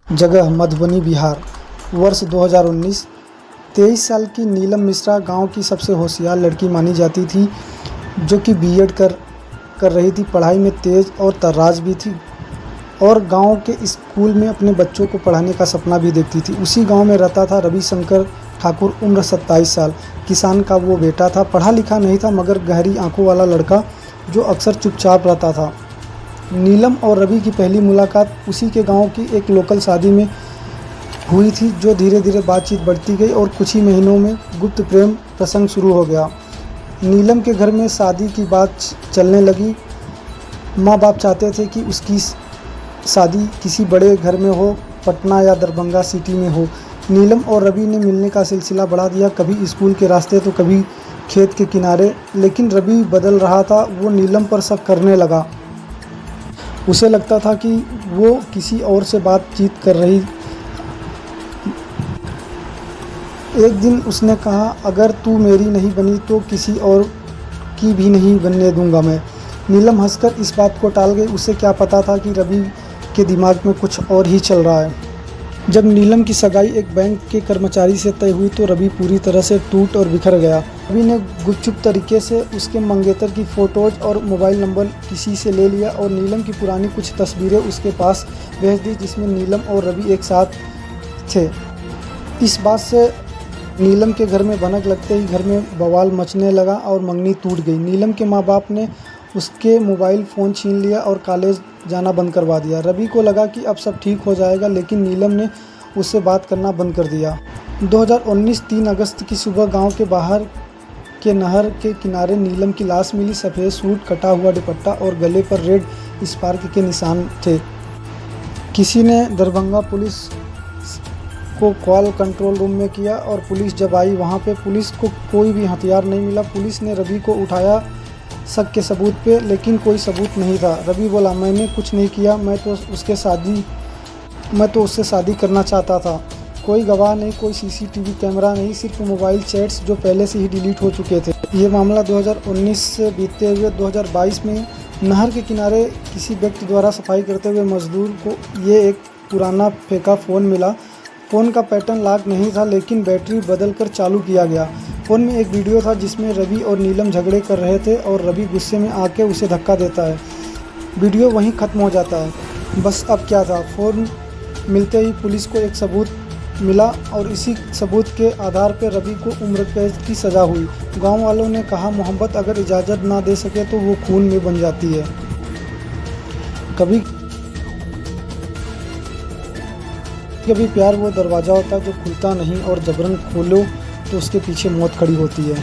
जगह मधुबनी बिहार। वर्ष 2019। 23 साल की नीलम मिश्रा गांव की सबसे होशियार लड़की मानी जाती थी, जो कि बीएड कर रही थी। पढ़ाई में तेज़ और तर्राज भी थी और गांव के स्कूल में अपने बच्चों को पढ़ाने का सपना भी देखती थी। उसी गांव में रहता था रविशंकर ठाकुर, उम्र 27 साल। किसान का वो बेटा था। पढ़ा लिखा नहीं था, मगर गहरी आंखों वाला लड़का जो अक्सर चुपचाप रहता था। नीलम और रवि की पहली मुलाकात उसी के गांव की एक लोकल शादी में हुई थी, जो धीरे धीरे बातचीत बढ़ती गई और कुछ ही महीनों में गुप्त प्रेम प्रसंग शुरू हो गया। नीलम के घर में शादी की बात चलने लगी। माँ बाप चाहते थे कि उसकी शादी किसी बड़े घर में हो, पटना या दरभंगा सिटी में हो। नीलम और रवि ने मिलने का सिलसिला बढ़ा दिया, कभी स्कूल के रास्ते तो कभी खेत के किनारे। लेकिन रवि बदल रहा था। वो नीलम पर शक करने लगा। उसे लगता था कि वो किसी और से बातचीत कर रही। एक दिन उसने कहा, अगर तू मेरी नहीं बनी तो किसी और की भी नहीं बनने दूंगा मैं। नीलम हंसकर इस बात को टाल गई। उसे क्या पता था कि रवि के दिमाग में कुछ और ही चल रहा है। जब नीलम की सगाई एक बैंक के कर्मचारी से तय हुई तो रवि पूरी तरह से टूट और बिखर गया। रवि ने गुपचुप तरीके से उसके मंगेतर की फ़ोटोज़ और मोबाइल नंबर किसी से ले लिया और नीलम की पुरानी कुछ तस्वीरें उसके पास भेज दी, जिसमें नीलम और रवि एक साथ थे। इस बात से नीलम के घर में भनक लगते ही घर में बवाल मचने लगा और मंगनी टूट गई। नीलम के माँ बाप ने उसके मोबाइल फ़ोन छीन लिया और कॉलेज जाना बंद करवा दिया। रवि को लगा कि अब सब ठीक हो जाएगा, लेकिन नीलम ने उससे बात करना बंद कर दिया। 2019 3 अगस्त की सुबह गांव के बाहर के नहर के किनारे नीलम की लाश मिली। सफ़ेद सूट, कटा हुआ दुपट्टा और गले पर रेड स्पार्क के निशान थे। किसी ने दरभंगा पुलिस को कॉल कंट्रोल रूम में किया और पुलिस जब आई, वहां पे पुलिस को कोई भी हथियार नहीं मिला। पुलिस ने रवि को उठाया शक के सबूत पे, लेकिन कोई सबूत नहीं था। रवि बोला, मैंने कुछ नहीं किया, मैं तो उससे शादी करना चाहता था। कोई गवाह नहीं, कोई सीसीटीवी कैमरा नहीं, सिर्फ मोबाइल चैट्स जो पहले से ही डिलीट हो चुके थे। ये मामला 2019 से बीतते हुए 2022 में नहर के किनारे किसी व्यक्ति द्वारा सफाई करते हुए मजदूर को ये एक पुराना फेंका फ़ोन मिला। फ़ोन का पैटर्न लॉक नहीं था, लेकिन बैटरी बदलकर चालू किया गया। फ़ोन में एक वीडियो था जिसमें रवि और नीलम झगड़े कर रहे थे और रवि गुस्से में आके उसे धक्का देता है। वीडियो वहीं ख़त्म हो जाता है। बस अब क्या था, फ़ोन मिलते ही पुलिस को एक सबूत मिला और इसी सबूत के आधार पर रवि को उम्र कैद की सज़ा हुई। गांव वालों ने कहा, मोहब्बत अगर इजाज़त ना दे सके तो वो खून में बन जाती है। कभी प्यार वो दरवाज़ा होता है जो खुलता नहीं और जबरन खोलो तो उसके पीछे मौत खड़ी होती है।